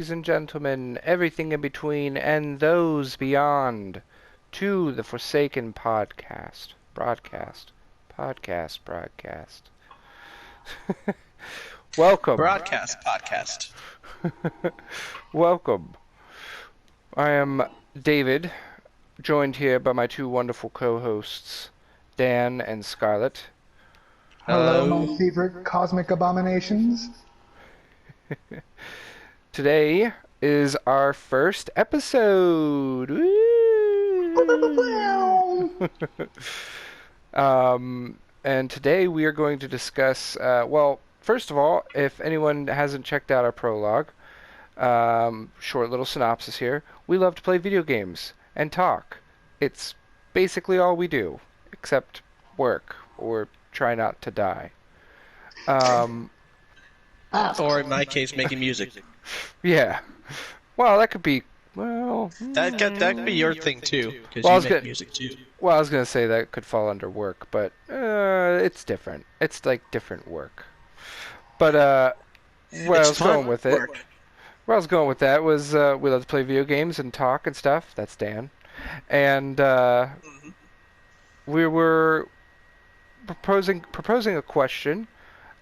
Ladies and gentlemen, everything in between, and those beyond, to the Forsaken broadcast. Welcome. Broadcast podcast. Welcome. I am David, joined here by my two wonderful co-hosts, Dan and Scarlet. Hello, my favorite cosmic abominations. Today is our first episode. Woo! And today we are going to discuss, first of all, if anyone hasn't checked out our prologue, short little synopsis here. We love to play video games and talk. It's basically all we do, except work or try not to die. Or in my case, making music. Yeah. Well, that could be. Well, That could be your thing too, because Well, I you was make gonna- music too. Well, I was gonna say that could fall under work, but it's different. It's like different work. But where I It's was fun going with it, work. where I was going with that was we love to play video games and talk and stuff. That's Dan, and we were proposing a question.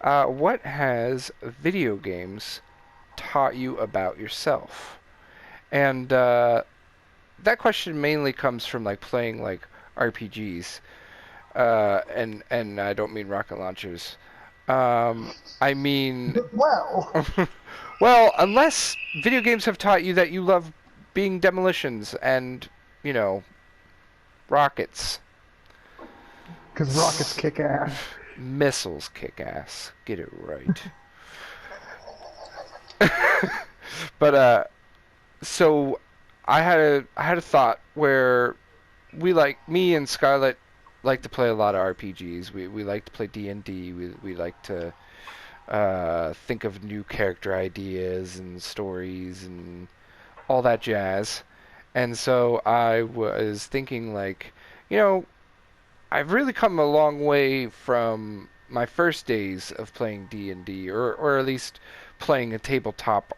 What has video games taught you about yourself? And that question mainly comes from like playing like RPGs, and I don't mean rocket launchers. I mean, Well, well, unless video games have taught you that you love being demolitions and rockets, because rockets kick ass. missiles kick ass. Get it right. But so I had a thought where me and Scarlet like to play a lot of RPGs. We like to play D&D. We like to think of new character ideas and stories and all that jazz. And so I was thinking I've really come a long way from my first days of playing D&D, or at least playing a tabletop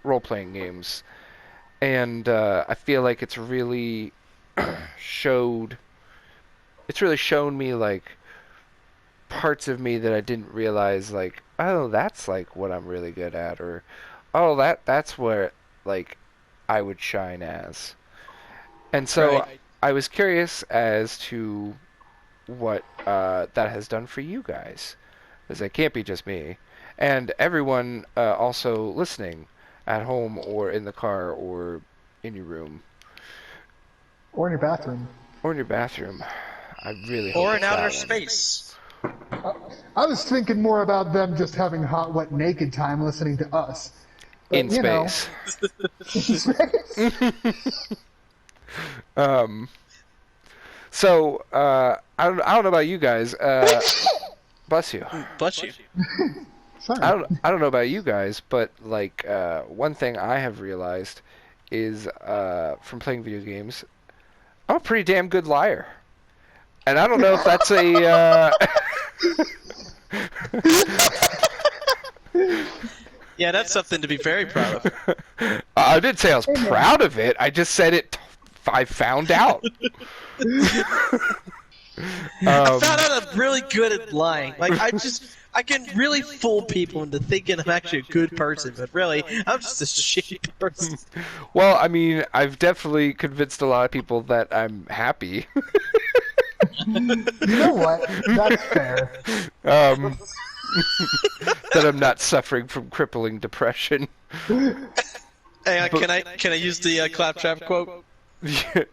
role-playing games. And I feel like it's really shown me like parts of me that I didn't realize, like, oh, that's like what I'm really good at, or oh, that's where like I would shine as. And so Right. I was curious as to what that has done for you guys, because it can't be just me, and everyone also listening at home or in the car or in your room Or in your bathroom. or in your bathroom. I really hope Or it's in outer that one. space. I was thinking more about them just having hot, wet, naked time listening to us. But, In you know, space. in space. So I don't know about you guys. Bless you. Bless you. Sorry. I don't know about you guys, but like one thing I have realized is from playing video games, I'm a pretty damn good liar, and I don't know if that's a. Yeah, that's something to be very proud of. I didn't say I was proud of it. I just said it. I found out. I found out I'm really good at lying. Like I can really fool people into thinking I'm actually a good person, but really I'm just a shitty person. Well, I mean, I've definitely convinced a lot of people that I'm happy. You know what? That's fair. That I'm not suffering from crippling depression. Hey, can I use the claptrap quote?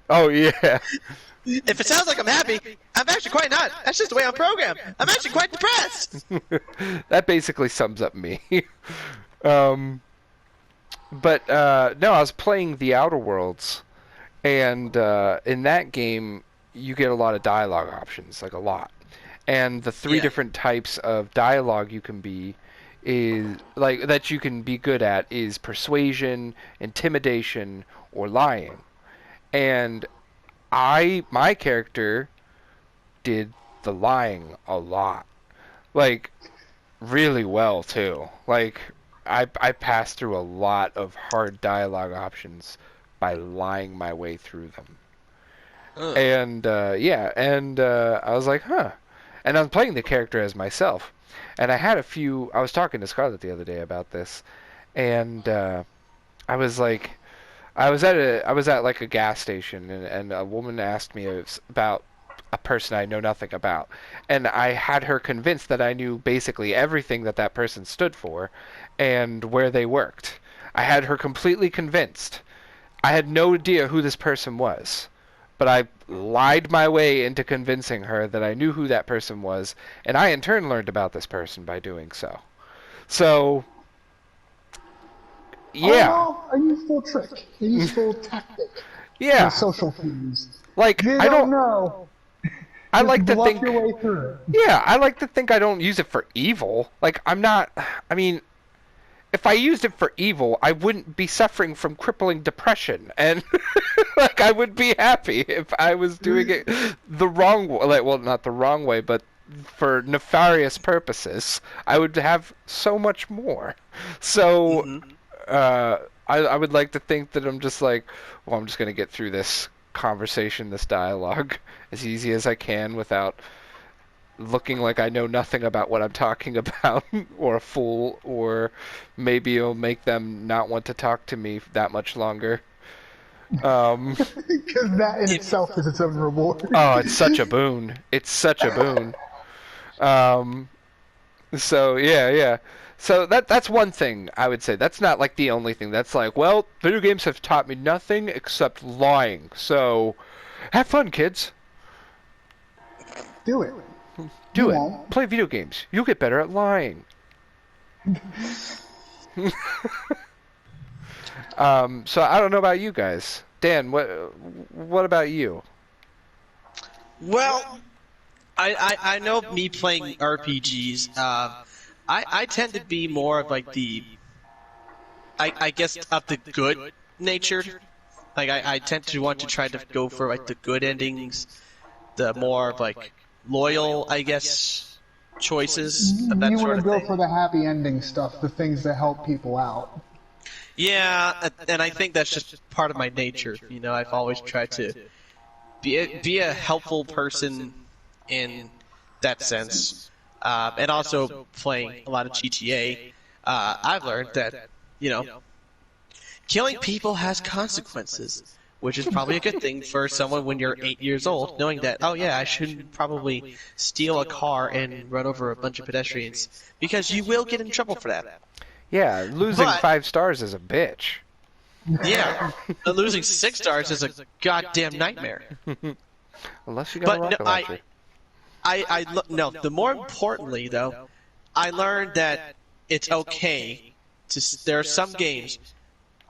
Oh yeah. If it sounds like I'm happy, I'm actually quite not. That's just the way I'm programmed. I'm actually quite depressed. That basically sums up me. But no, I was playing The Outer Worlds, and in that game you get a lot of dialogue options, like a lot. And the three Yeah. different types of dialogue you can be is like that you can be good at is persuasion, intimidation, or lying. And my character did the lying a lot. Like really well too. Like I passed through a lot of hard dialogue options by lying my way through them. Ugh. And yeah, and I was like, huh. And I was playing the character as myself. And I had a few. I was talking to Scarlet the other day about this, and I was like, I was at like a gas station, and a woman asked me about a person I know nothing about, and I had her convinced that I knew basically everything that that person stood for, and where they worked. I had her completely convinced. I had no idea who this person was, but I lied my way into convincing her that I knew who that person was, and I in turn learned about this person by doing so. So, All in yeah, all, a useful trick, a useful tactic for yeah. social cues. Like You I don't don't. know. I Just like to bluff think. your way through it. Yeah, I like to think I don't use it for evil. Like I'm not. I mean, if I used it for evil, I wouldn't be suffering from crippling depression, and like I would be happy if I was doing it the wrong way. Like, well, not the wrong way, but for nefarious purposes. I would have so much more. So, Hmm. uh, I would like to think that I'm just like, well, I'm just gonna get through this conversation, this dialogue, as easy as I can without looking like I know nothing about what I'm talking about, or a fool, or maybe it'll make them not want to talk to me that much longer. Um, Because that in If itself is its own reward. oh, it's such a boon. It's such a boon. Um, so yeah, yeah. So that's one thing I would say. That's not like the only thing. That's like, well, video games have taught me nothing except lying. So have fun, kids. Do it. You Do it. won't. Play video games. You'll get better at lying. So I don't know about you guys. Dan, what about you? well, I know me playing RPGs. I tend to be more of like the I guess of the good natured. Like I tend to want to try to go for like the good endings, the more like loyal, I guess, choices of You that want sort to of go thing. for the happy ending stuff, the things that help people out. Yeah, and I think that's just part of my nature. You know, I've always tried to be a helpful person in that sense, and also playing a lot of GTA. I've learned that you know killing people has consequences, which is probably a good thing for someone when you're 8 years old, knowing that, oh yeah, I shouldn't probably steal a car and run over a bunch of pedestrians, because you will get in trouble for that. Yeah, losing But, 5 stars is a bitch. yeah, losing 6 stars is a goddamn nightmare. Unless you got a But no, rocket launcher. no, the more importantly, though, I learned that it's okay there are some games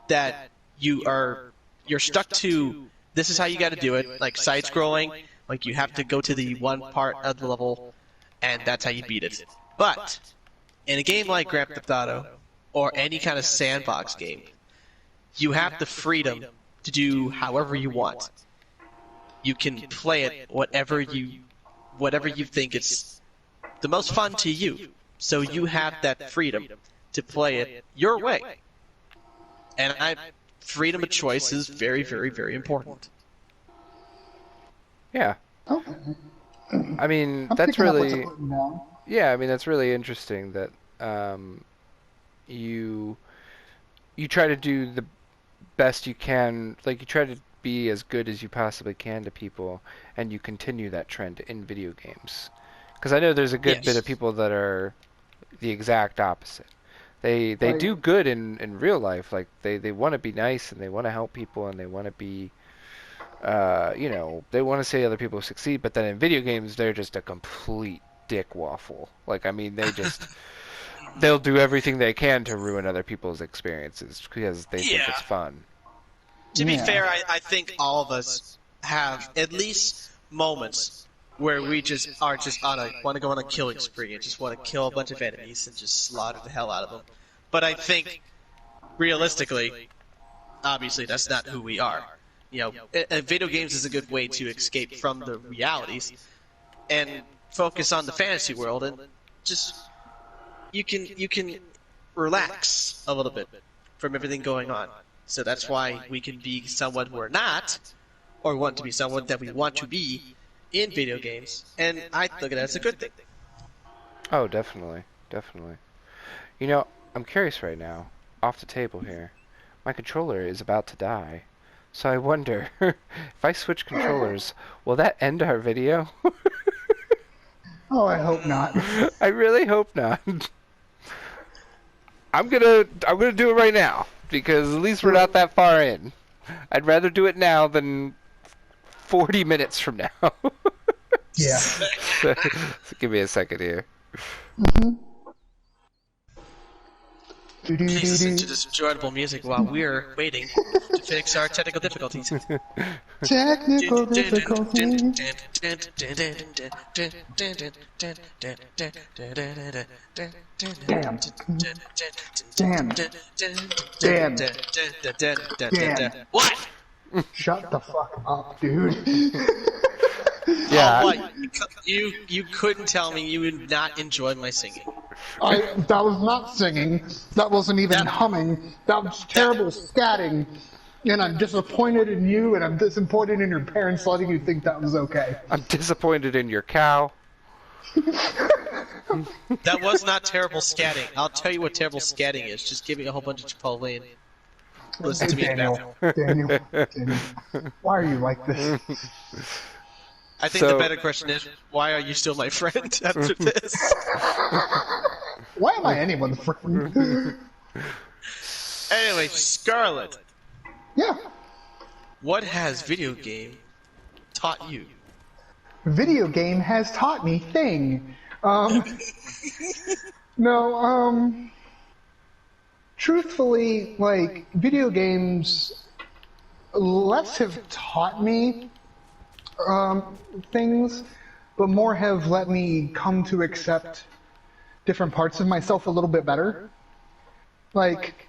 that you're stuck to. This is how you got to do it, like side scrolling. Like you have to go to the one part of the level, and that's how you beat it. But in a game like Grand Theft Auto or any kind of sandbox game, you have the freedom to do however you want. You can play it whatever you think it's the most fun to you. So you have that freedom to play it your way. And freedom of choice is very, very, very important. Yeah. Okay. I mean, I'm that's picking up what you're really putting down. yeah, I mean that's really interesting that you you try to do the best you can, like you try to be as good as you possibly can to people, and you continue that trend in video games. Because I know there's a good bit of Yes. people that are the exact opposite. They Right. do good in real life, like they want to be nice and they want to help people and they want to be you know, they want to see other people succeed, but then in video games they're just a complete dick waffle. Like I mean, they'll do everything they can to ruin other people's experiences because they think Yeah. it's fun. To be Yeah. fair, I think all of us have at least moments where we just are just want to go on a killing spree and just want to kill a bunch of enemies and just slaughter the hell out of them. But I think realistically, obviously, that's not who we are. You know, video games is a good way to escape from the realities and focus on the fantasy world, and just you can relax a little bit from everything going on. So that's why we can be someone we're not, or want to be someone that we want to be in video games, and I look at it as a good thing. Oh, definitely, definitely. You know, I'm curious right now, off the table here. My controller is about to die. So I wonder, if I switch controllers, will that end our video? Oh, I hope not. I really hope not. I'm gonna do it right now, because at least we're not that far in. I'd rather do it now than 40 minutes from now. Yeah. So give me a second here. Please listen to this enjoyable music while we're waiting to fix our technical difficulties. Technical difficulties. Damn. Damn. Damn. What? Shut the fuck up, dude. Yeah. Oh, what? You couldn't tell me you would not enjoy my singing. That was not singing. That wasn't even humming. That was terrible scatting. And I'm disappointed in you, and I'm disappointed in your parents letting you think that was okay. I'm disappointed in your cow. That was not terrible scatting. I'll tell you what terrible scatting is. Just give me a whole bunch of Chipotle and listen to me in the bathroom. Daniel, why are you like this? I think the better question is, why are you still my friend after this? Why am I anyone's friend? Anyway, Scarlet, Yeah. what has video game taught you? Video game has taught me thing. No, truthfully, like, video games less have taught me things, but more have let me come to accept different parts of myself a little bit better. Like,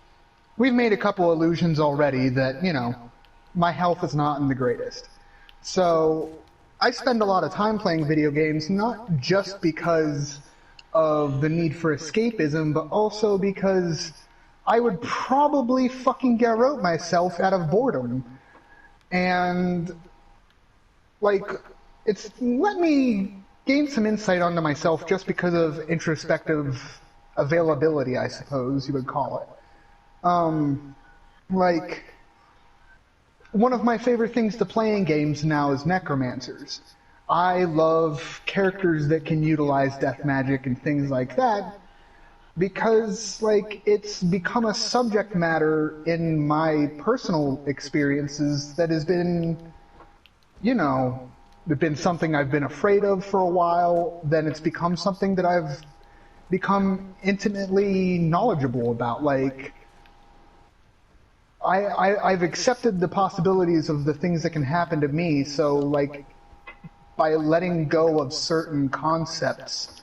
we've made a couple allusions already that, you know, my health is not in the greatest. So I spend a lot of time playing video games, not just because of the need for escapism, but also because I would probably fucking garrote myself out of boredom. And, like, it's let me gain some insight onto myself just because of introspective availability, I suppose you would call it. Like, one of my favorite things to play in games now is necromancers. I love characters that can utilize death magic and things like that because, like, it's become a subject matter in my personal experiences that has been, you know, been something I've been afraid of for a while, then it's become something that I've become intimately knowledgeable about. Like, I've accepted the possibilities of the things that can happen to me, so, like, by letting go of certain concepts,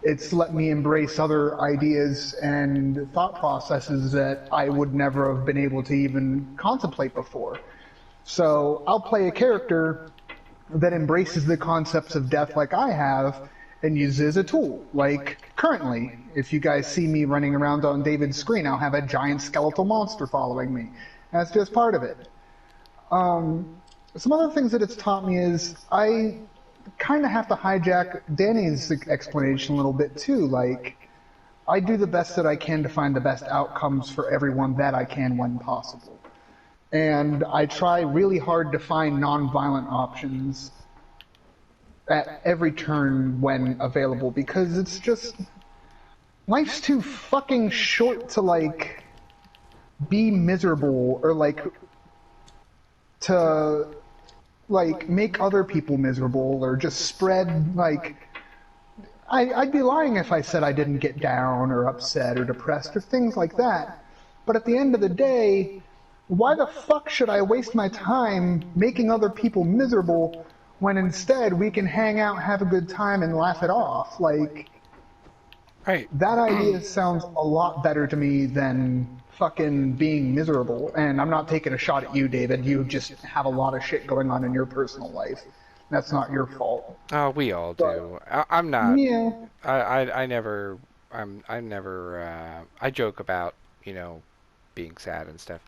it's let me embrace other ideas and thought processes that I would never have been able to even contemplate before. So I'll play a character that embraces the concepts of death like I have and uses it as a tool. Like, currently, if you guys see me running around on David's screen, I'll have a giant skeletal monster following me. That's just part of it. Some other things that it's taught me is I kind of have to hijack Danny's explanation a little bit too. Like, I do the best that I can to find the best outcomes for everyone that I can when possible. And I try really hard to find non-violent options at every turn when available, because it's just, life's too fucking short to, like, be miserable or, like, to, like, make other people miserable or just spread, like, I'd be lying if I said I didn't get down or upset or depressed or things like that. But at the end of the day, why the fuck should I waste my time making other people miserable when instead we can hang out, have a good time, and laugh it off? Like, Right. that idea sounds a lot better to me than fucking being miserable. And I'm not taking a shot at you, David. You just have a lot of shit going on in your personal life. That's not your fault. Oh, we all do. I'm not. Yeah. I never I never I joke about, you know, being sad and stuff.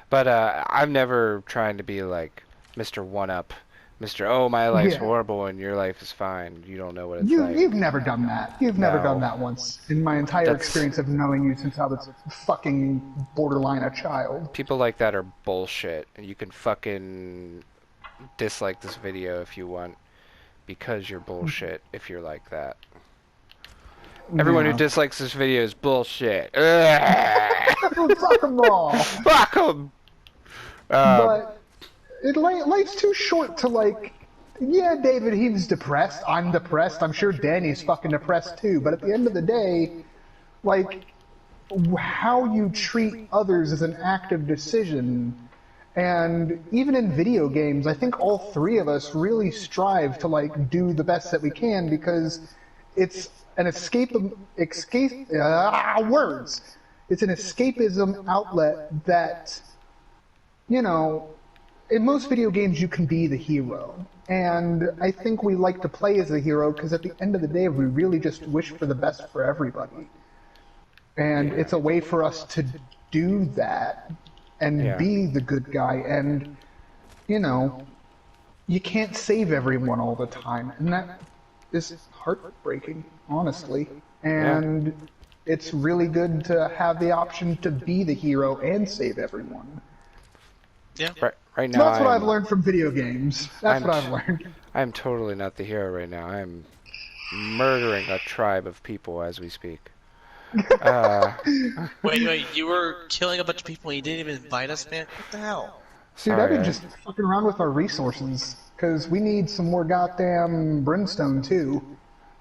But I'm never trying to be like Mr. One Up, Mr. Oh, my life's Yeah. horrible and your life is fine. You don't know what it's You've like. never done that. You've never done No. that once in my entire That's experience of knowing you since I was fucking borderline a child. people like that are bullshit. And you can fucking dislike this video if you want because you're bullshit if you're like that. Everyone who Yeah. dislikes this video is bullshit. Ugh. Fuck them all. Fuck 'em. But life's too short to like. Yeah, David, he was depressed. I'm depressed. I'm sure Danny's fucking depressed too. But at the end of the day, like, how you treat others is an active decision. And even in video games, I think all three of us really strive to like do the best that we can because it's an words. It's an escapism outlet that, you know, in most video games you can be the hero. And I think we like to play as a hero because at the end of the day we really just wish for the best for everybody. And it's a way for us to do that and Yeah. be the good guy. And, you know, you can't save everyone all the time. And that is heartbreaking, honestly. And it's really good to have the option to be the hero and save everyone. Yeah. Right now, So that's what I'm, I've learned from video games. That's I'm what I've learned. I'm totally not the hero right now. I'm murdering a tribe of people as we speak. Wait, you were killing a bunch of people and you didn't even invite us, man? What the hell? Dude, I've Sorry, been just fucking around with our resources. Because we need some more goddamn brimstone, too.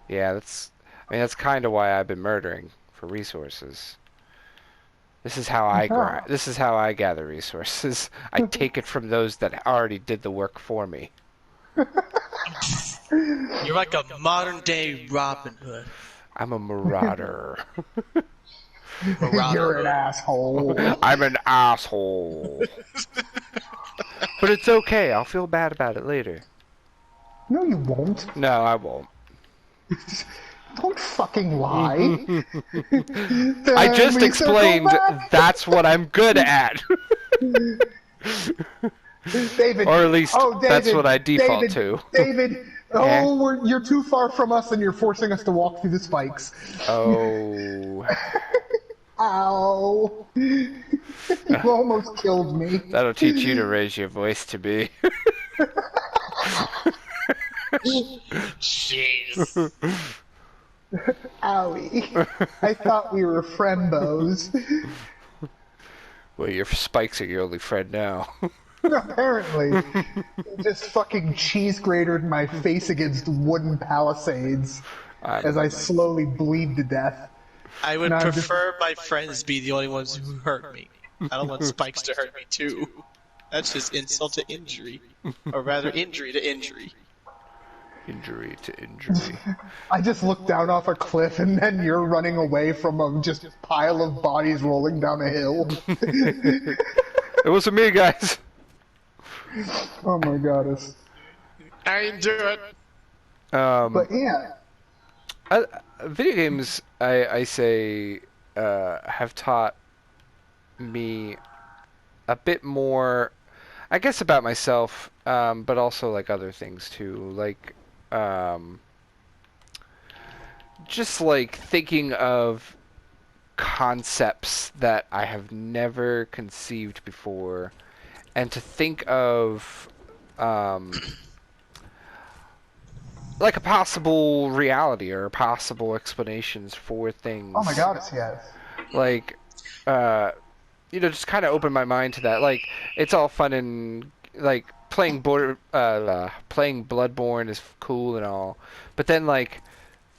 yeah, that's kind of why I've been murdering for resources. This is how I grind. This is how I gather resources. I take it from those that already did the work for me. You're like a modern day Robin Hood. I'm a marauder. You're an asshole. I'm an asshole. But it's okay. I'll feel bad about it later. No, you won't. No, I won't. Don't fucking lie. I just Then we explained circle back. that's what I'm good at. David. Or at least oh, David, that's what I default David, to. David. You're too far from us and you're forcing us to walk through the spikes. Oh. Ow. You almost killed me. That'll teach you to raise your voice to me. Jeez. Owie. I thought we were friendos. Well, your spikes are your only friend now. Apparently. Just fucking cheese grated my face against wooden palisades as I slowly bleed to death. I would No, I'm prefer my friends be the only ones who hurt me. I don't want Spikes to hurt me too. That's just insult to injury. Or rather, injury to injury. Injury to injury. I just looked down off a cliff and then you're running away from a just pile of bodies rolling down a hill. It wasn't me, guys. Oh my goddess. I didn't do it. But yeah. Video games, I say, have taught me a bit more, I guess, about myself, but also like other things too, like just like thinking of concepts that I have never conceived before, and to think of like a possible reality or possible explanations for things. Oh my goddess, yes. Like, just kind of open my mind to that. Like, it's all fun and like playing playing Bloodborne is cool and all, but then like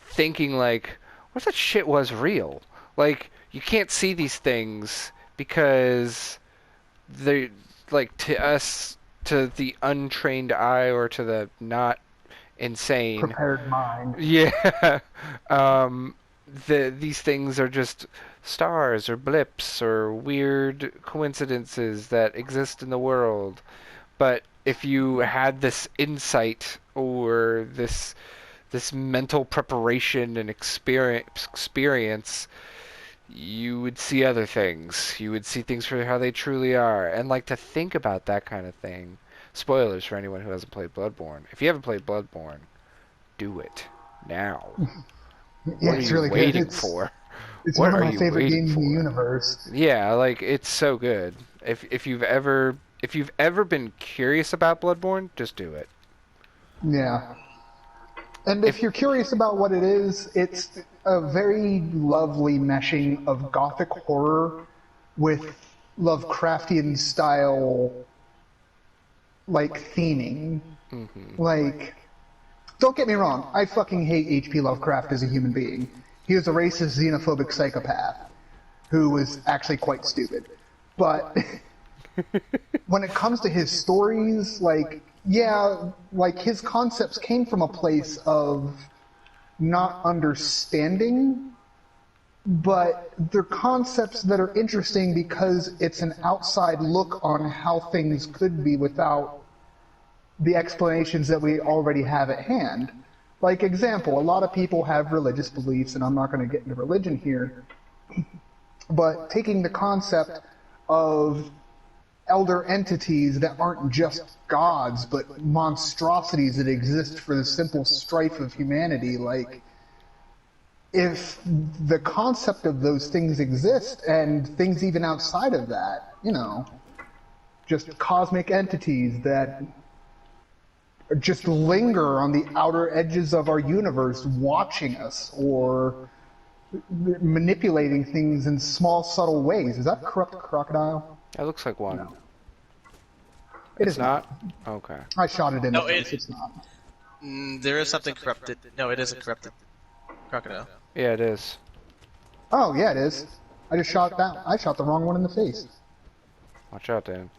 thinking like, what if that shit was real? Like, you can't see these things because they, like, to us, to the untrained eye or to the not insane Prepared mind. yeah these things are just stars or blips or weird coincidences that exist in the world. But if you had this insight or this mental preparation and experience, you would see other things. You would see things for how they truly are. And like to think about that kind of thing. Spoilers for anyone who hasn't played Bloodborne. If you haven't played Bloodborne, do it now. Yeah, What are it's you really good. waiting for? It's What one of are my you favorite waiting games in the for? universe. Yeah, like it's so good. If you've ever been curious about Bloodborne, just do it. Yeah. And if If you're curious about what it is, it's a very lovely meshing of gothic horror with Lovecraftian style, like, theming. mhm. Like, don't get me wrong, I fucking hate H.P. Lovecraft as a human being. He was a racist, xenophobic psychopath who was actually quite stupid. But when it comes to his stories, like, yeah, like his concepts came from a place of not understanding, but they're concepts that are interesting because it's an outside look on how things could be without the explanations that we already have at hand. Like, example, a lot of people have religious beliefs, and I'm not going to get into religion here, but taking the concept of elder entities that aren't just gods, but monstrosities that exist for the simple strife of humanity, like, if the concept of those things exist, and things even outside of that, just cosmic entities that just linger on the outer edges of our universe watching us or manipulating things in small, subtle ways. Is that a corrupt crocodile? That looks like one. No. It It's is not. Okay. I shot it in No, the face. It's not. There is something corrupted. No, it is a corrupted crocodile. Yeah, it is. Oh, yeah, it is. I just shot that. I shot the wrong one in the face. Watch out, Dan.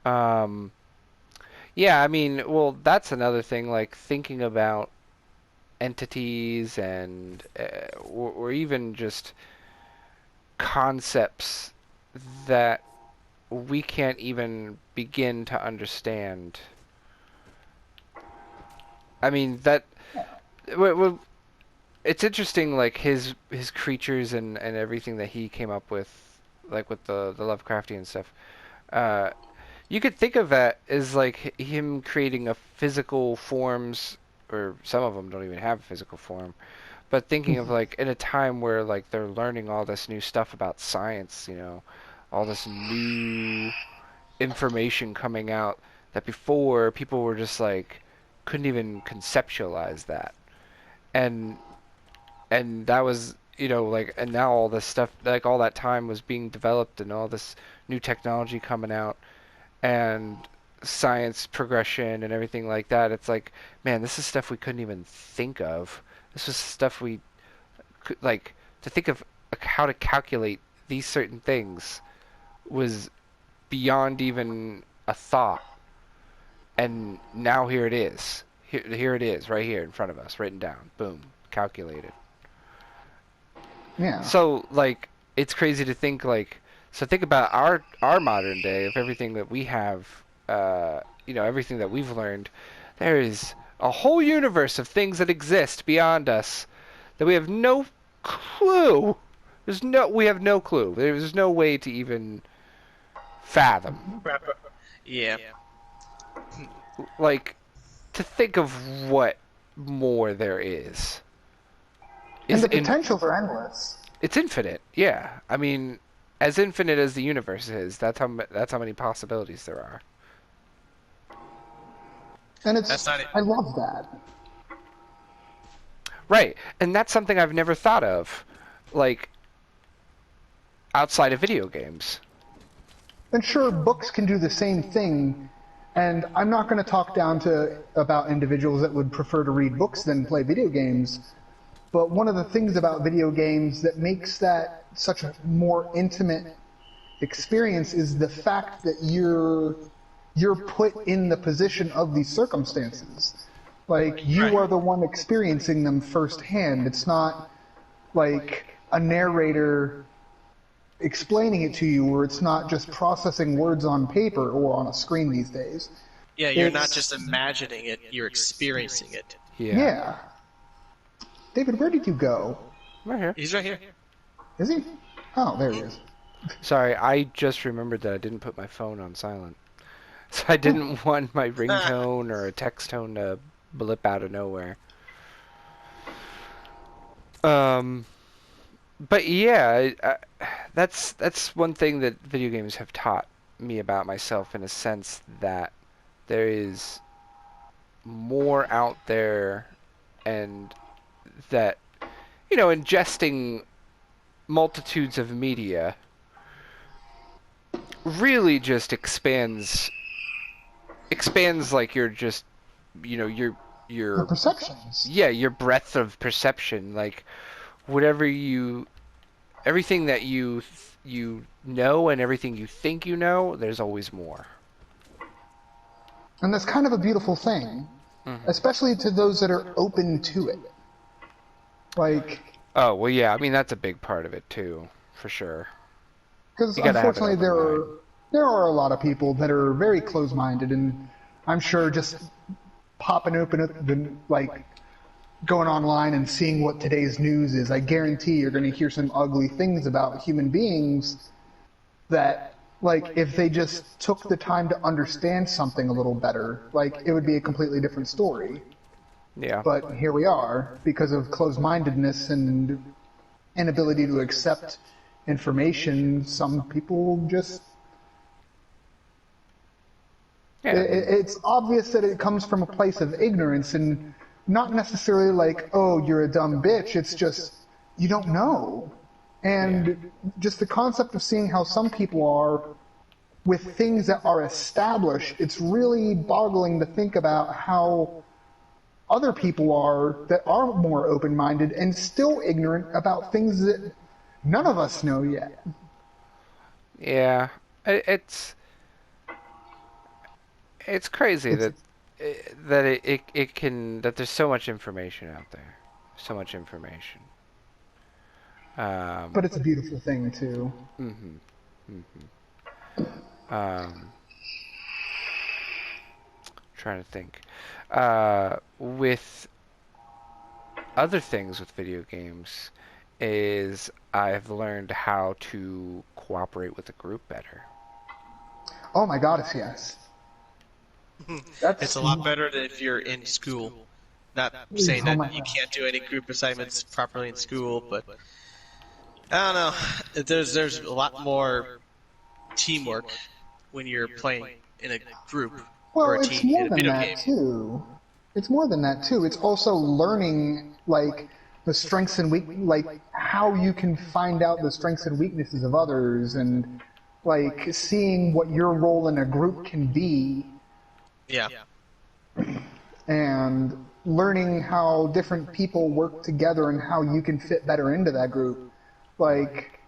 Um, yeah, I mean, well, that's another thing, like thinking about entities and or even just concepts that we can't even begin to understand. I mean, that it's interesting, like his creatures and everything that he came up with, like with the Lovecraftian stuff. Uh, You could think of that as like him creating a physical forms, or some of them don't even have a physical form, but thinking of like in a time where like they're learning all this new stuff about science, all this new information coming out that before people were just like couldn't even conceptualize that. And that was, like, and now all this stuff, like all that time was being developed and all this new technology coming out and science progression and everything like that. It's like, man, this is stuff we couldn't even think of. This was stuff we could, like, to think of how to calculate these certain things was beyond even a thought. And now here it is. Here it is, right here in front of us, written down. Boom, calculated. Yeah. So, like, it's crazy to think, like, so think about our modern day of everything that we have, everything that we've learned. There is a whole universe of things that exist beyond us that we have no clue. We have no clue. There's no way to even fathom. Yeah. Like, to think of what more there is. And the potentials are endless. It's infinite, yeah. I mean, as infinite as the universe is, that's how many possibilities there are. And I love that. Right, and that's something I've never thought of, like, outside of video games. And sure, books can do the same thing, and I'm not going to talk down about individuals that would prefer to read books than play video games, but one of the things about video games that makes that such a more intimate experience is the fact that you're put in the position of these circumstances. Like, you are the one experiencing them firsthand. It's not like a narrator explaining it to you, or it's not just processing words on paper or on a screen these days. Yeah, you're not just imagining it, you're experiencing it. Yeah. Yeah. David, where did you go? Right here. He's right here. Is he? Oh, there he is. Sorry, I just remembered that I didn't put my phone on silent. So I didn't want my ringtone or a text tone to blip out of nowhere. Um, but yeah, that's one thing that video games have taught me about myself in a sense that there is more out there and that, ingesting multitudes of media really just expands like your just The your perceptions. yeah, your breadth of perception, like whatever everything that you know and everything you think you know, there's always more. And that's kind of a beautiful thing, Hmm. especially to those that are open to it. Like, Oh, well, yeah, I mean that's a big part of it too, for sure. because You got to have an unfortunately open mind. there are a lot of people that are very close-minded, and I'm sure just popping open up the like going online and seeing what today's news is, I guarantee you're going to hear some ugly things about human beings that, like, if they just took the time to understand something a little better, like, it would be a completely different story. Yeah. But here we are, because of closed-mindedness and inability to accept information, some people just Yeah, I mean, it's obvious that it comes from a place of ignorance and not necessarily like, oh, you're a dumb bitch. It's just, you don't know. yeah. And just the concept of seeing how some people are with things that are established, it's really boggling to think about how other people are that are more open minded and still ignorant about things that none of us know yet. Yeah. It's crazy It's that it can that there's so much information out there. So much information. but Um, it's a beautiful thing too. mhm. Mhm. Um, trying to think. With other things with video games is I've learned how to cooperate with a group better. Oh my goddess, yes. It's That's a lot better than if you're in school. Not saying oh that my you gosh. can't do any group assignments properly in school, but I don't know. There's a lot more teamwork when you're playing in a group or Well, a it's team in more a than video that game. too. It's more than that too. It's also learning like the strengths and like how you can find out the strengths and weaknesses of others and like seeing what your role in a group can be Yeah. and learning how different people work together and how you can fit better into that group. Like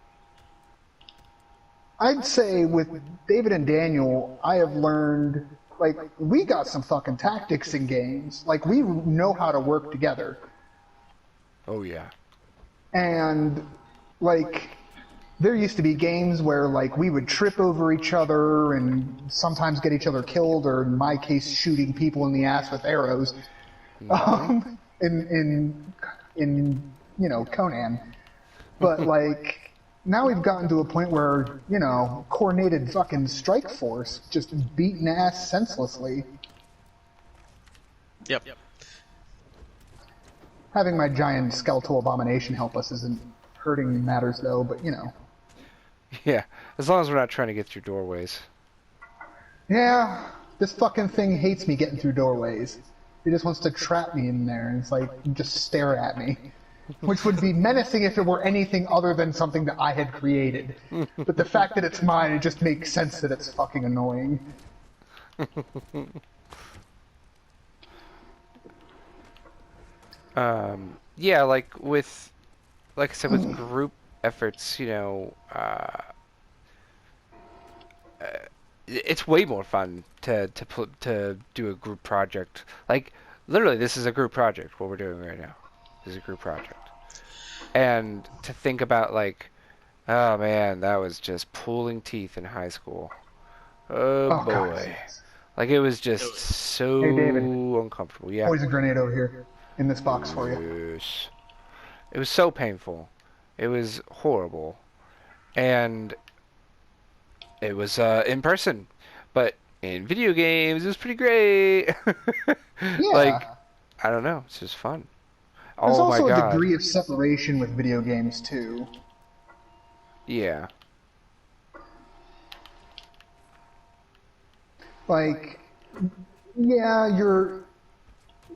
I'd say with David and Daniel, I have learned like we got some fucking tactics in games. Like we know how to work together. Oh yeah. And like there used to be games where like we would trip over each other and sometimes get each other killed, or in my case, shooting people in the ass with arrows. Hmm. In Conan, but like now we've gotten to a point where coordinated fucking strike force just beating ass senselessly. Yep. Having my giant skeletal abomination help us isn't hurting matters though, but Yeah. As long as we're not trying to get through doorways. yeah, this fucking thing hates me getting through doorways. It just wants to trap me in there and it's like just stare at me. Which would be menacing if it were anything other than something that I had created. But the fact that it's mine, it just makes sense that it's fucking annoying. Yeah, like I said, with group efforts, it's way more fun to do a group project. Like literally, this is a group project. What we're doing right now this is a group project, and to think about like, oh man, that was just pulling teeth in high school. Oh Oh god, boy, yes. Like it was just so Hey, David. uncomfortable. Yeah. Poison grenade over here in this box for you. Yes. It was so painful. It was horrible. And it was in person. But in video games, it was pretty great. Like, Yeah. I don't know. It's just fun. There's Oh my also a god. degree of separation with video games too. Yeah. Like, yeah, you're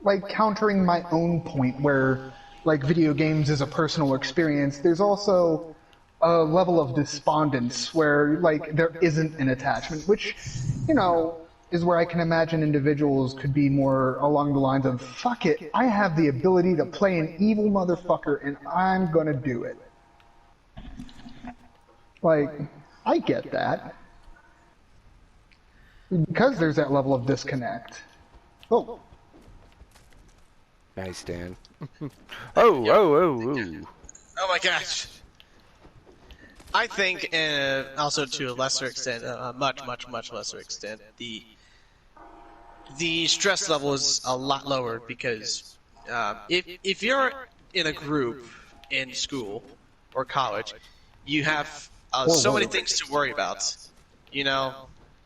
like countering my own point where like video games is a personal experience. There's also a level of despondence where like there isn't an attachment, which, you know, is where I can imagine individuals could be more along the lines of, fuck it, I have the ability to play an evil motherfucker and I'm gonna do it. Like, I get that. Because there's that level of disconnect. Oh, Nice, Dan. Oh. Oh my gosh. I think, also to a lesser extent, a much lesser extent, the stress level is a lot lower because if you're in a group in school or college, you have so many things to worry about. You know,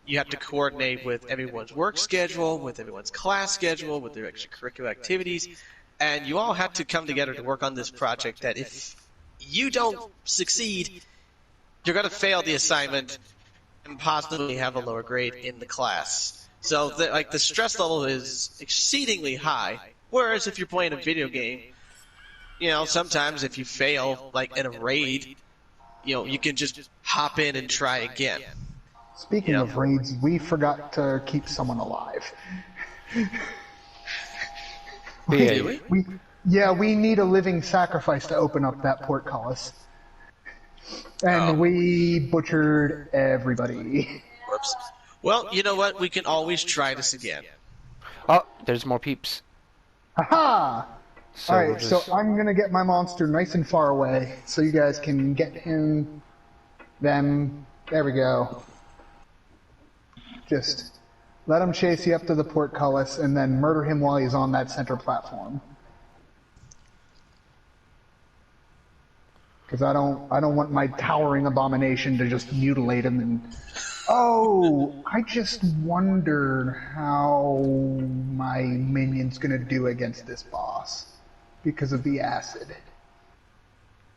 you have to coordinate with everyone's work schedule, with everyone's class schedule, with their extracurricular activities, and you all have to come together to work on this project that if you don't succeed, you're going to fail the assignment and possibly have a lower grade in the class. So the stress level is exceedingly high. Whereas if you're playing a video game, you know, sometimes if you fail, like in a raid, you know, you can just hop in and try again. speaking of raids, we forgot to keep someone alive. Yeah. We need a living sacrifice to open up that portcullis. And we butchered everybody. Whoops. Well, you know what? We can always try this again. Oh, there's more peeps. Aha! So Alright, we'll just... so I'm gonna get my monster nice and far away so you guys can get him, them. There we go. Just let him chase you up to the portcullis and then murder him while he's on that center platform. Because I don't want my towering abomination to just mutilate him and... Oh, I just wondered how my minion's gonna do against this boss. Because of the acid.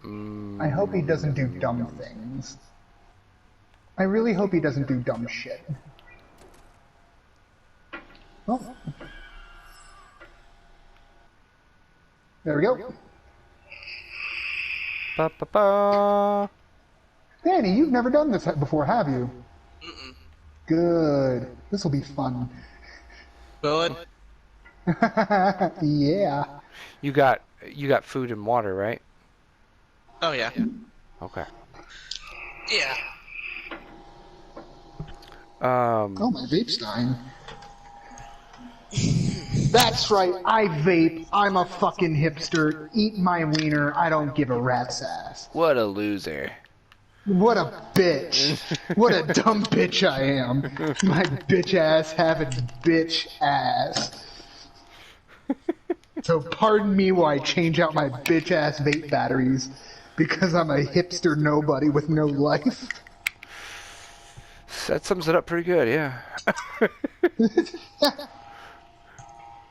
I hope he doesn't do dumb things. I really hope he doesn't do dumb shit. Oh. There we go. Ba, ba, ba. Danny, you've never done this before, have you? Mm-mm. Good. This will be fun. Good. Yeah. You got food and water, right? Oh yeah. Okay. Yeah. Oh, my vape's dying. That's right, I vape. I'm a fucking hipster. Eat my wiener. I don't give a rat's ass. What a loser. What a bitch. What a dumb bitch I am. My bitch ass having bitch ass. So pardon me while I change out my bitch ass vape batteries because I'm a hipster nobody with no life. That sums it up pretty good, yeah.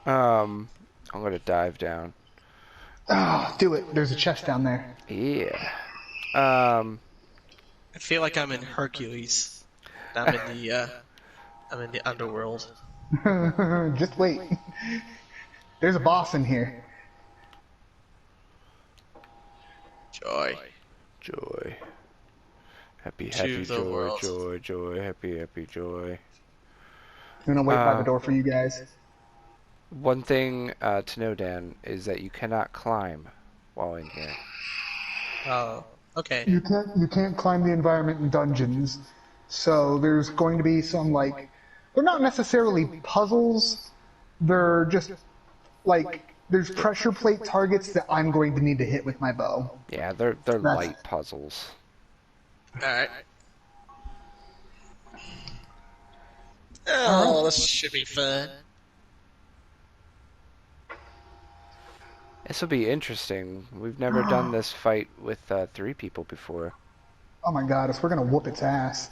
I'm gonna dive down. Oh, do it. There's a chest down there. Yeah. I feel like I'm in Hercules. I'm in the underworld. Just wait. There's a boss in here. Joy. Joy. Happy To the joy, world. joy, happy joy. I'm gonna wait by the door for you guys. One thing to know, Dan, is that you cannot climb while in here. Oh, okay. You can't climb the environment in dungeons, so there's going to be some like they're not necessarily puzzles. They're just like there's pressure plate targets that I'm going to need to hit with my bow. Yeah, they're light puzzles. Alright. All Oh, right. this should be fun. This will be interesting. We've never done this fight with 3 people before, Oh my god, if we're gonna whoop its ass.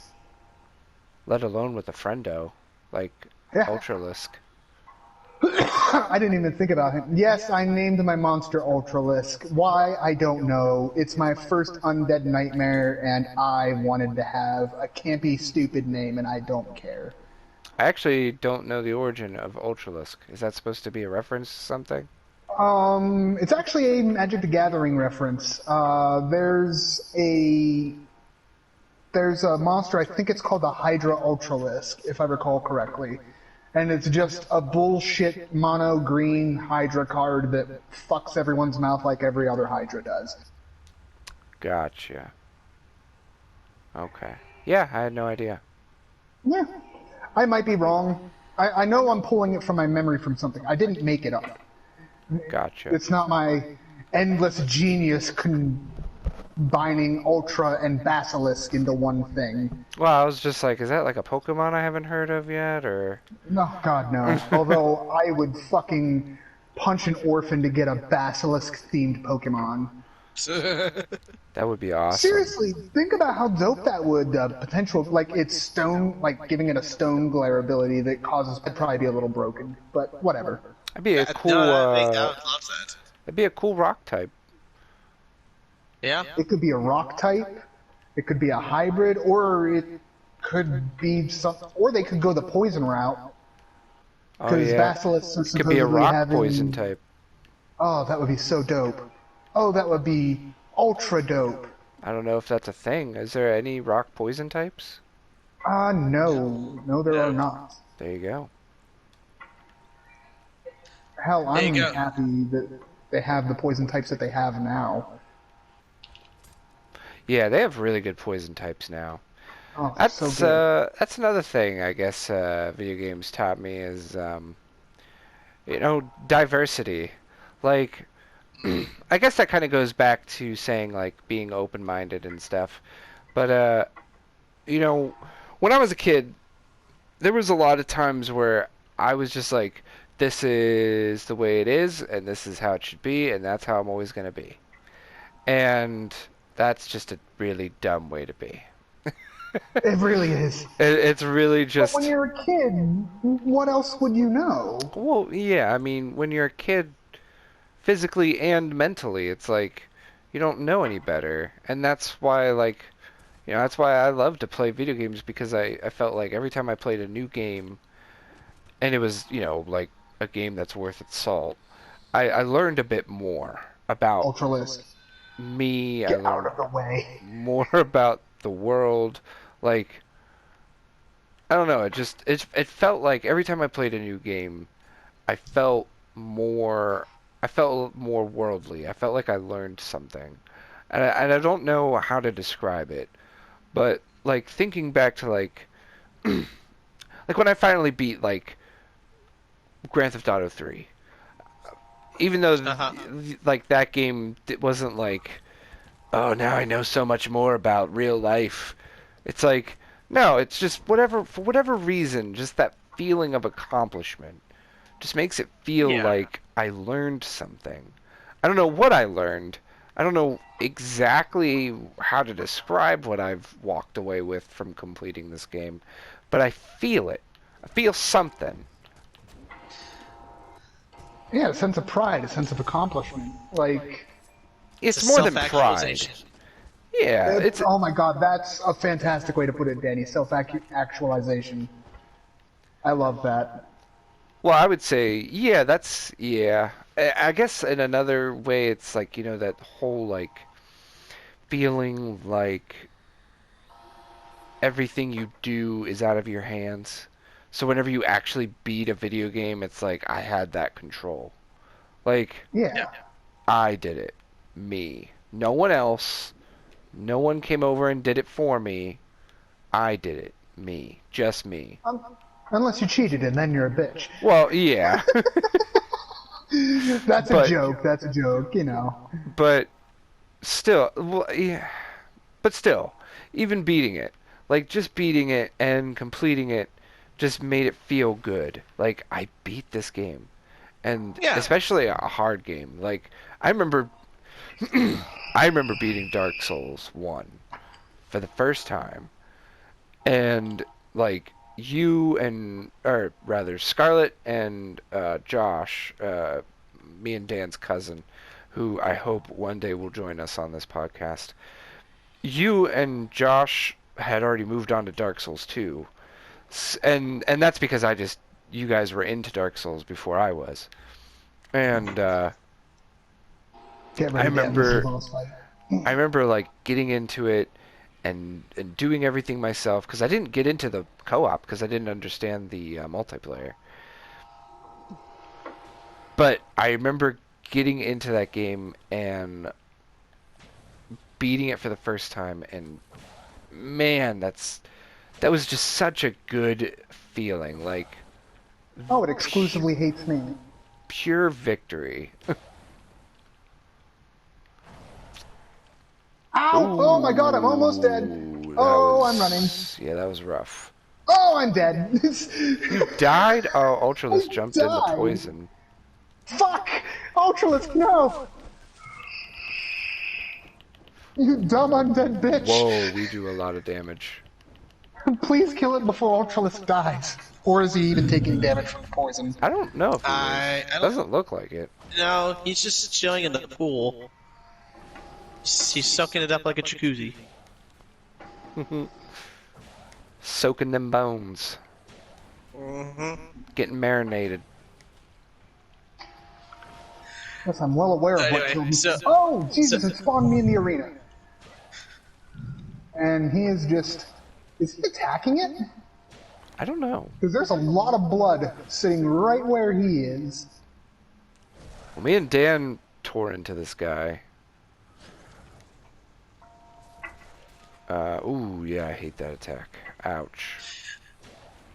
let alone with a friendo like Yeah. Ultralisk. I didn't even think about him. Yes, I named my monster Ultralisk. Why? I don't know. It's my first undead nightmare, and I wanted to have a campy, stupid name, and I don't care. I actually don't know the origin of Ultralisk. Is that supposed to be a reference to something? It's actually a Magic the Gathering reference. There's a monster. I think it's called the Hydra Ultralisk, if I recall correctly. And it's just a bullshit mono green Hydra card that fucks everyone's mouth like every other Hydra does. Gotcha. Okay. Yeah, I had no idea. Yeah, I might be wrong. I know I'm pulling it from my memory from something. I didn't make it up. Gotcha. It's not my endless genius combining Ultra and Basilisk into one thing. Well, I was just like, is that like a Pokemon I haven't heard of yet, or? No, God, no. Although I would fucking punch an orphan to get a Basilisk-themed Pokemon. That would be awesome. Seriously, think about how dope that would potential. Like it's stone, like giving it a stone glare ability that causes it'd probably be a little broken, but whatever. That'd be a cool. No, I would love that. That'd be a cool rock type. Yeah. It could be a rock type, it could be a hybrid, or it could be some, or they could go the poison route. Oh Because yeah. basilisks are It could be a supposedly rock having. poison type. Oh, that would be so dope. Oh, that would be ultra dope. I don't know if that's a thing. Is there any rock poison types? No, there are not. There you go. Hell, There I'm you go. happy that they have the poison types that they have now. Yeah, they have really good poison types now. Oh, That's so good. that's another thing I guess video games taught me is diversity. Like I guess that kind of goes back to saying like being open-minded and stuff. But when I was a kid, there was a lot of times where I was just like, this is the way it is, and this is how it should be, and that's how I'm always going to be. And that's just a really dumb way to be. It really is. It's really But just. when you're a kid, what else would you know? Well, yeah, I mean, when you're a kid, physically and mentally, it's like you don't know any better. And that's why, like, that's why I love to play video games because I felt like every time I played a new game, and it was, like a game that's worth its salt, I learned a bit more about Ultralisk, me. I get out learned of the way. more about the world. Like, I don't know, it felt like every time I played a new game, I felt more I felt more worldly. I felt like I learned something. And I don't know how to describe it, but like thinking back to like when I finally beat like Grand Theft Auto 3. Even though like that game wasn't like, oh, now I know so much more about real life. It's like, no, it's just for whatever reason, just that feeling of accomplishment just makes it feel Yeah. like I learned something. I don't know what I learned. I don't know exactly how to describe what I've walked away with from completing this game, but I feel it. I feel something. Yeah, a sense of pride, a sense of accomplishment. Like, It's more than pride. Self-actualization. Yeah, it's oh my god, that's a fantastic way to put it, Danny. Self-actualization. I love that. well, I would say, yeah, yeah. I guess in another way, it's like, that whole, like, feeling like everything you do is out of your hands. So whenever you actually beat a video game, it's like, I had that control. Like, Yeah. I did it. Me. No one else. No one came over and did it for me. I did it. Me. Just me. Unless you cheated and then you're a bitch. Well, yeah. That's But- a joke. That's a joke, But still, well, yeah. But still, even beating it, like just beating it and completing it, just made it feel good. Like I beat this game, and Yeah. especially a hard game. Like I remember, I remember beating Dark Souls 1 for the first time, and like you and or rather Scarlet and Josh, me and Dan's cousin, who I hope one day will join us on this podcast. You and Josh had already moved on to Dark Souls 2, and that's because you guys were into Dark Souls before I was, and Get I ready to end this remember boss fight. I remember like getting into it and doing everything myself because I didn't get into the co-op because I didn't understand the multiplayer. But I remember getting into that game and beating it for the first time, and man, that was just such a good feeling, like Oh, it exclusively hates me. pure victory. Ow! Oh my god, I'm almost dead. Ooh, Oh, I'm running. Yeah, that was rough. Oh, I'm dead. You died? Oh, Ultralist I jumped in the died. poison. Fuck! Ultralisk, no! You dumb undead bitch! Whoa, we do a lot of damage. Please kill it before Ultralisk dies. Or is he even taking damage from the poison? I don't know if he I is. don't- Doesn't look like it. No, he's just chilling in the pool. He's soaking it up like a jacuzzi. Soaking them bones. Getting marinated. Yes, I'm well aware of what Anyway, killed me. so- Oh, Jesus, so- it spawned me in the arena. And he is just... Is he attacking it? I don't know. Because there's a lot of blood sitting right where he is. Well, me and Dan tore into this guy. Ooh, yeah, I hate that attack. Ouch.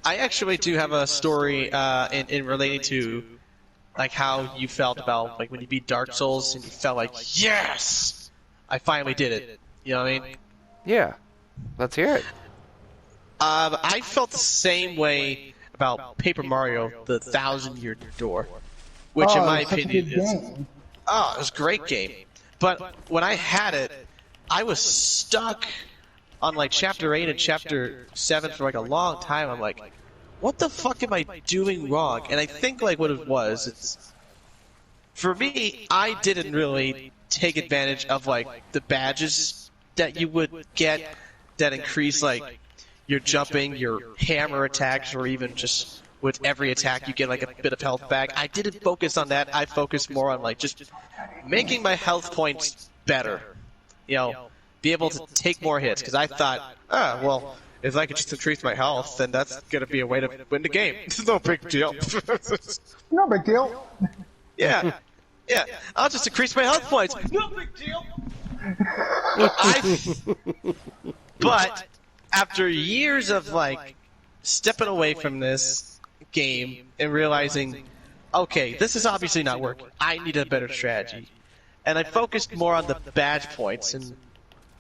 I actually do have a story in relating to like how you felt about like when you beat Dark Souls and you felt like yes, I finally did it. You know what I mean? Yeah, let's hear it. I felt the same way about Paper Mario: The Thousand-Year Door, which in my it's such a opinion good is game. it was a great game. But when I had it, I was stuck on like chapter 8 and chapter 7 for like a long time. I'm like, what the fuck am I doing wrong? And I think like what it was, it's for me, I didn't really take advantage of like the badges that you would get that increase like your jumping, your hammer attacks, or even just with every attack you get like a bit of health back. I didn't focus on that. I focused more on like just making my health points better. You know, be able to take more hits because I thought, well, if I could just increase my health, then that's gonna be a way to win the game. It's no big deal. No big deal. Yeah, I'll just increase my health points. No big deal. But after years of like stepping away from this game and realizing, okay, this is obviously not working. I need a better strategy, and I focused more on the badge points and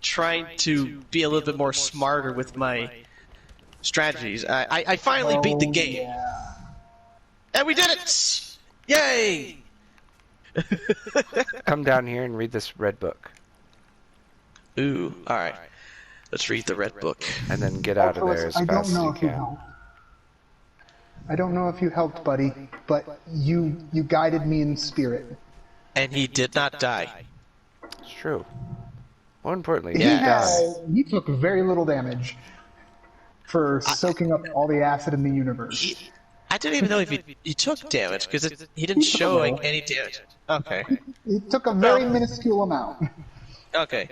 trying to be a little bit more smarter with my strategies. I finally beat the game, Yeah. and we did it! Yay! Come down here and read this red book, Ooh, alright. Let's read the red book. and then get out of there as I don't fast as know you if you can. helped. I don't know if you helped, buddy, but you guided me in spirit. And he did not die. It's true. More importantly, He, he Yes. died. he took very little damage for soaking up all the acid in the universe. I didn't even know if he took damage because he didn't He took show a like little. any damage. Okay. He took a very minuscule amount. Okay.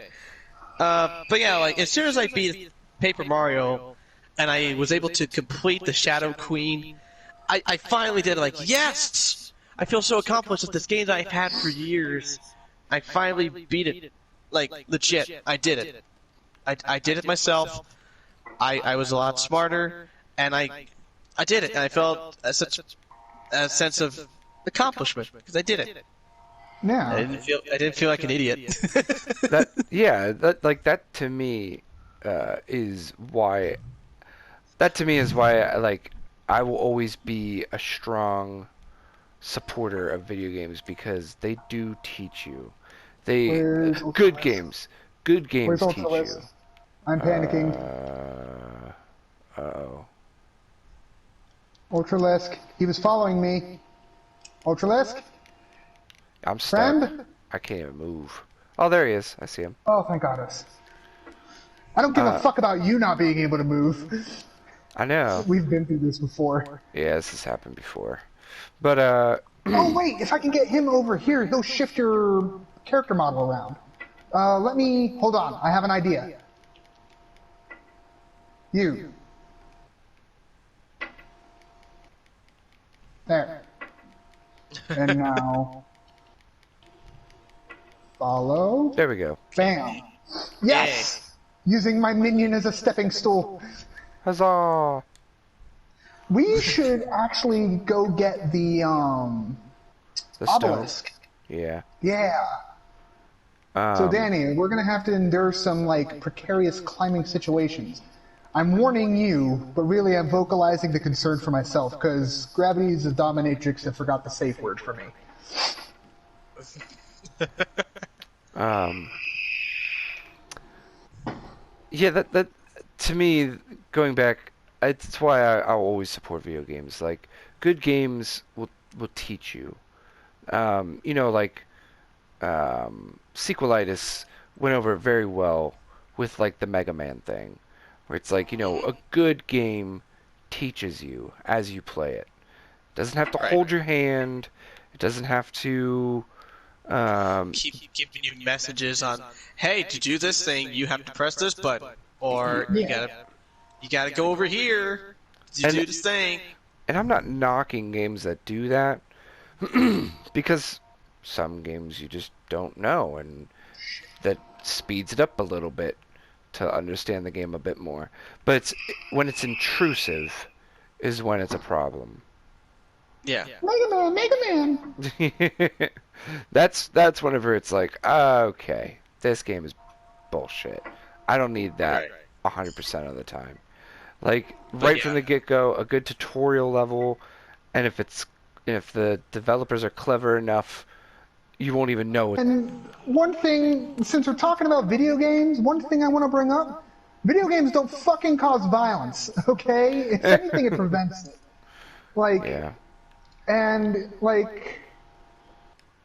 But yeah, like as soon as I beat Paper Mario and I was able to complete the Shadow Queen, I finally did it. Like yes, I feel so accomplished with this game that I've had for years. I finally beat it. Like legit, I did it. I did it myself. I was a lot smarter, and I did it, and I felt such a sense of accomplishment because I did it. I Yeah. didn't feel like an idiot. That to me is why. That to me is why I like. I will always be a strong supporter of video games because they do teach you. They Where's good Ultralisk? games. Good Where's games teach Ultralisk? you. I'm panicking. Uh-oh. Ultralisk, he was following me. Ultralisk? I'm stuck. Friend? I can't even move. Oh, there he is. I see him. Oh, thank goddess. I don't give a Uh, fuck about you not being able to move. I know. We've been through this before. Yeah, this has happened before. But, Oh, wait, if I can get him over here, he'll shift your character model around. Let me... Hold on, I have an idea. You. There. And now... Follow. there we go. Bam. Yes! Using my minion as a stepping stool. Huzzah! We should actually go get the, The stone. obelisk. Yeah. Yeah. So Um, Danny, we're gonna have to endure some like precarious climbing situations. I'm warning you, but really I'm vocalizing the concern for myself because gravity is a dominatrix and forgot the safe word for me. um, yeah, that to me, going back, it's why I'll always support video games. Like, good games will teach you. Like Sequelitis went over it very well with like the Mega Man thing, where it's like, a good game teaches you as you play it. It doesn't have to Right. hold your hand. It doesn't have to. Keep giving you messages on, hey, to do this thing, you have to press this button, or Yeah. you gotta go over here to And- do this thing. And I'm not knocking games that do that because some games you just don't know, and that speeds it up a little bit to understand the game a bit more. But when it's intrusive is when it's a problem. Yeah. Mega Man, Mega Man! That's whenever it's like, okay, this game is bullshit. I don't need that Right. 100% of the time. Like But right from yeah. the get-go, a good tutorial level, and if the developers are clever enough, you won't even know it. And one thing, since we're talking about video games, one thing I want to bring up, video games don't fucking cause violence, okay? If anything, it prevents it. Like, Yeah. and like,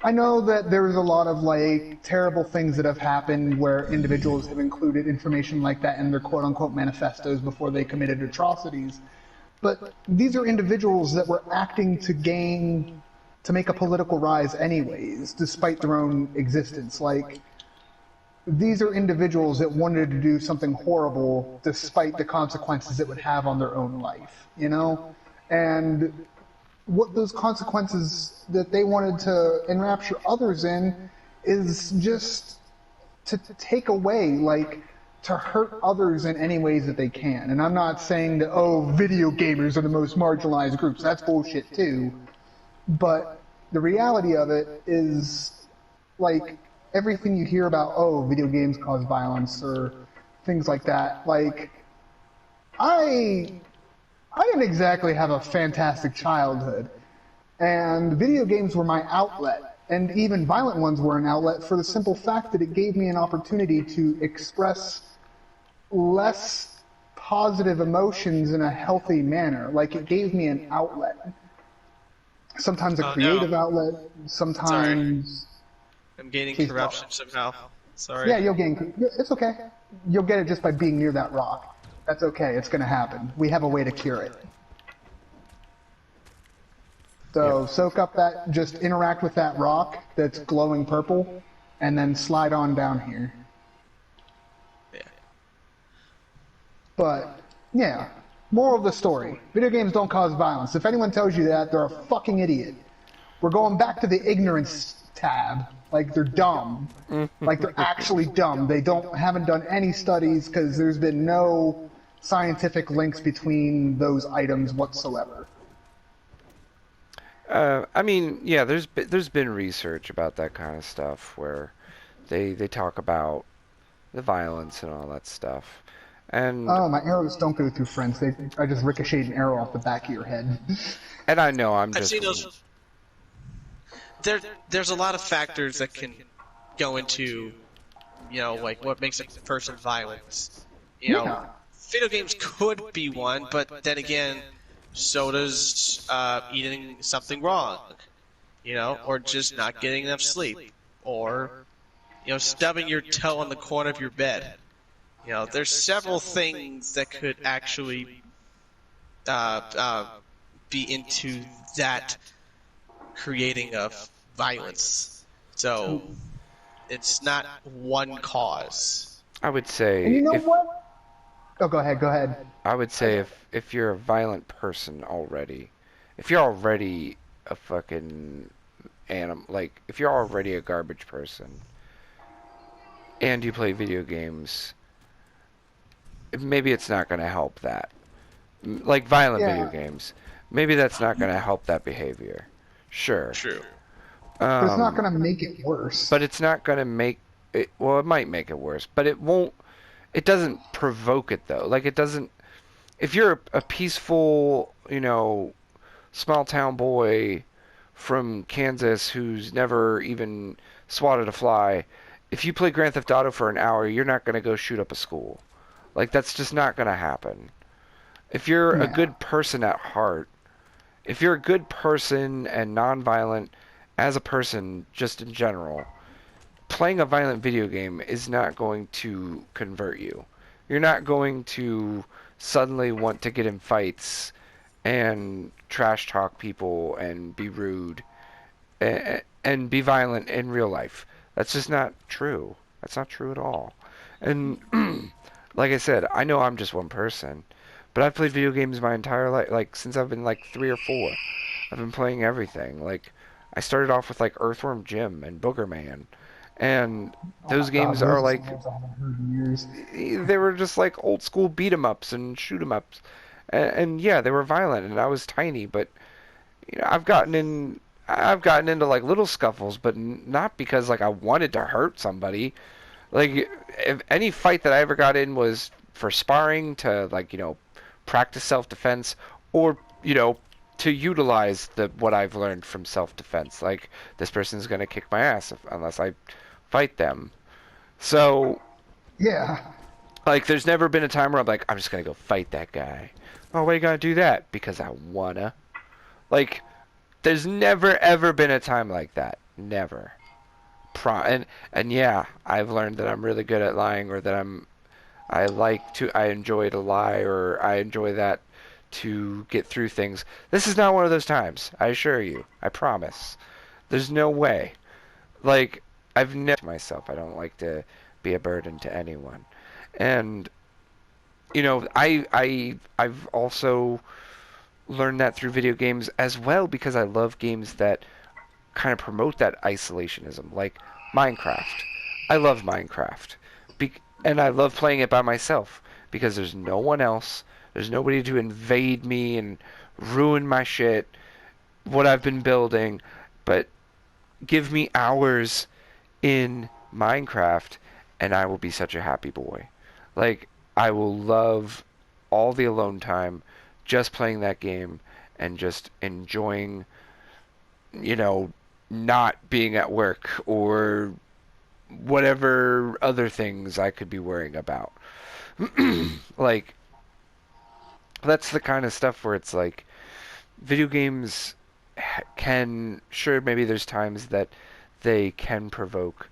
I know that there's a lot of like terrible things that have happened where individuals have included information like that in their quote unquote manifestos before they committed atrocities. But these are individuals that were acting to make a political rise anyways, despite their own existence. Like, these are individuals that wanted to do something horrible despite the consequences it would have on their own life, you know? And what those consequences that they wanted to enrapture others in is just to take away, like, to hurt others in any ways that they can. And I'm not saying that, oh, video gamers are the most marginalized groups. That's bullshit too. But the reality of it is, like, everything you hear about, oh, video games cause violence or things like that, like, I didn't exactly have a fantastic childhood, and video games were my outlet, and even violent ones were an outlet for the simple fact that it gave me an opportunity to express less positive emotions in a healthy manner. Like, it gave me an outlet. Sometimes a Oh, creative no. outlet, sometimes... I'm gaining Please corruption somehow. Sorry. Yeah, you'll gain... It's okay. You'll get it just by being near that rock. That's okay, it's gonna happen. We have a way to cure it. So soak up that, just interact with that rock that's glowing purple, and then slide on down here. Yeah. But, yeah, moral of the story. Video games don't cause violence. If anyone tells you that, they're a fucking idiot. We're going back to the ignorance tab. Like, they're dumb. Like, they're actually dumb. They haven't done any studies because there's been no scientific links between those items whatsoever. I mean, yeah, there's been research about that kind of stuff where they talk about the violence and all that stuff. And Oh, my arrows don't go through friends. I just ricochet an arrow off the back of your head. I know I'm I've just seen those. There's a lot of factors that can go into, like what makes a person violent. You know, Yeah. video games could be one, but then again, so does eating something wrong, or just not getting enough sleep, or stubbing your toe on the corner of your bed. There's several things that could actually uh, uh, be into that creating of violence. So it's not one cause. I would And you say know if what? Oh, go ahead. Go ahead. I would say if you're a violent person already, if you're already a fucking animal, like if you're already a garbage person and you play video games, maybe it's not going to help that. Like violent video Yeah. games, maybe that's not going to help that behavior. Sure. True. But it's not Um, going to make it worse. but it's not going to make it, well, it might make it worse, but it won't, it doesn't provoke it though. Like it doesn't, if you're a peaceful, small town boy from Kansas who's never even swatted a fly, if you play Grand Theft Auto for an hour, you're not going to go shoot up a school. Like that's just not going to happen. If you're a Yeah. good person at heart, if you're a good person and nonviolent as a person just in general, playing a violent video game is not going to convert you. You're not going to suddenly want to get in fights and trash talk people and be rude and be violent in real life. That's just not true. That's not true at all. And like I said, I know I'm just one person, but I've played video games my entire life, like since I've been like 3 or 4. I've been playing everything. Like I started off with like Earthworm Jim and Booger Man, and Oh those my God, games those are are some like names I haven't heard in years. they were just like old school beat 'em ups and shoot 'em ups, and yeah, they were violent, and I was tiny, but I've gotten into like little scuffles, but not because like I wanted to hurt somebody. Like if any fight that I ever got in was for sparring to like practice self defense or to utilize the what I've learned from self defense. Like this person's gonna kick my ass unless I fight them. So Yeah. like there's never been a time where I'm like I'm just gonna go fight that guy. Oh, why you gotta do that? Because I wanna. Like there's never ever been a time like that. Never. And yeah, I've learned that I'm really good at lying, or that I enjoy to lie, or I enjoy that to get through things. This is not one of those times. I assure you. I promise. There's no way. Like I've never myself. I don't like to be a burden to anyone. And I've also learned that through video games as well because I love games that kind of promote that isolationism, like Minecraft. I love Minecraft, and I love playing it by myself because there's no one else. There's nobody to invade me and ruin my shit, what I've been building. But give me hours in Minecraft, and I will be such a happy boy. Like I will love all the alone time, just playing that game and just enjoying you know, not being at work or whatever other things I could be worrying about. Like, that's the kind of stuff where it's like, video games can, sure, maybe there's times that they can provoke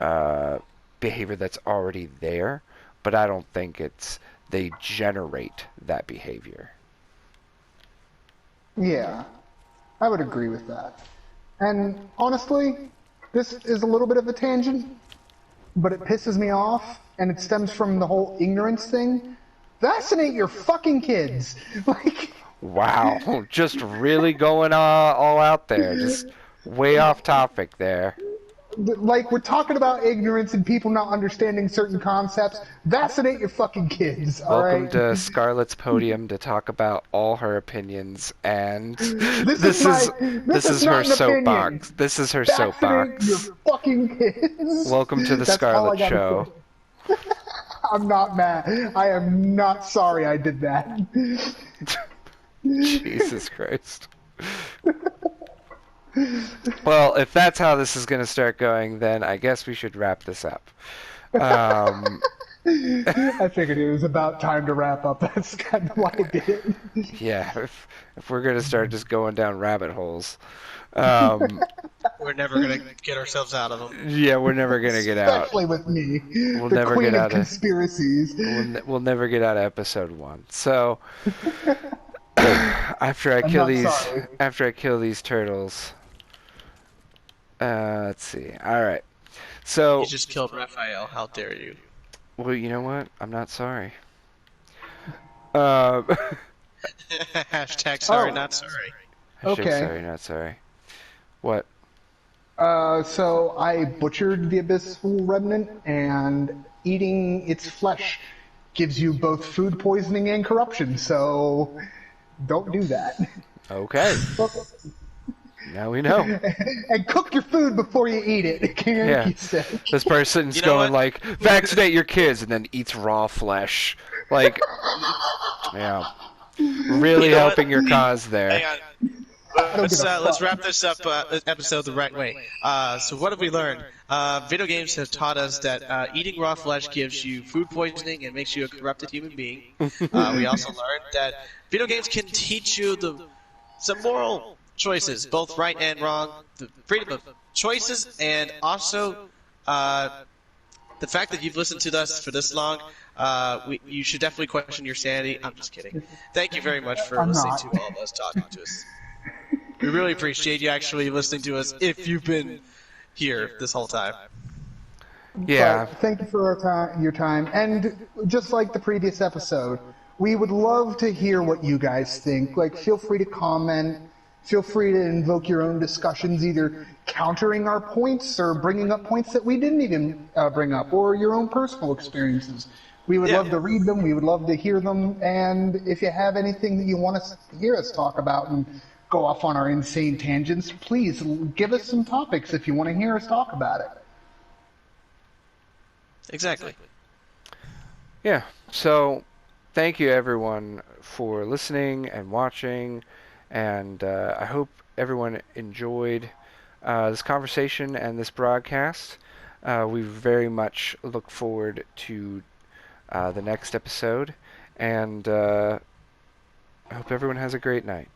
uh, behavior that's already there, but I don't think they generate that behavior. Yeah. I would agree with that. And honestly, this is a little bit of a tangent, but it pisses me off, and it stems from the whole ignorance thing. Vaccinate your fucking kids. Like, Wow, just really going all out there, just way off topic there. like we're talking about ignorance and people not understanding certain concepts. Vaccinate your fucking kids, all Welcome right? to Scarlet's podium to talk about all her opinions, and This is this my is this this is is her not an opinion. soapbox. This is her Vaccinate your soapbox. fucking kids. Welcome to the That's all I Scarlet gotta Show. say. I'm not mad. I am not sorry I did that. Jesus Christ. Well, if that's how this is going to start going, then I guess we should wrap this up. Um, I figured it was about time to wrap up. That's kind of why I did it. yeah, if we're going to start just going down rabbit holes, um, We're never gonna get ourselves out of them. yeah, we're never going to get out. Especially with me, We'll the never queen get of out of. conspiracies. We'll never get out of episode 1. So after I I'm kill not these, sorry. after I kill these turtles, let's see. All right. So, You just killed Raphael. How dare you? well, you know what? I'm not sorry. Uh, Hashtag sorry, Oh. not sorry. hashtag Okay. sorry, not sorry. What? So I butchered the abyssal remnant, and eating its flesh gives you both food poisoning and corruption. So don't do that. Okay. Now we know. And cook your food before you eat it. Yeah. He said. This person's You know going what? like, vaccinate your kids, and then eats raw flesh. Like, yeah. Really You know what? helping your cause there. Hang on. Let's, give a let's fuck. wrap this up this episode the right way. So what have we learned? Video games have taught us that eating raw flesh gives you food poisoning and makes you a corrupted human being. We also learned that video games can teach you some moral choices, both right and wrong, the freedom of choices, and also the fact that you've listened to us for this long. You should definitely question your sanity. I'm just kidding. Thank you very much for I'm listening not. to all of us talking to us. We really appreciate you actually listening to us if you've been here this whole time. Yeah. But thank you for your time. And just like the previous episode, we would love to hear what you guys think. Like, feel free to comment. Feel free to invoke your own discussions, either countering our points or bringing up points that we didn't even bring up, or your own personal experiences. We would Yeah. love to read them. We would love to hear them. And if you have anything that you want us to hear us talk about and go off on our insane tangents, please give us some topics if you want to hear us talk about it. Exactly. Yeah. So, thank you everyone for listening and watching, and I hope everyone enjoyed this conversation and this broadcast. We very much look forward to the next episode, and I hope everyone has a great night.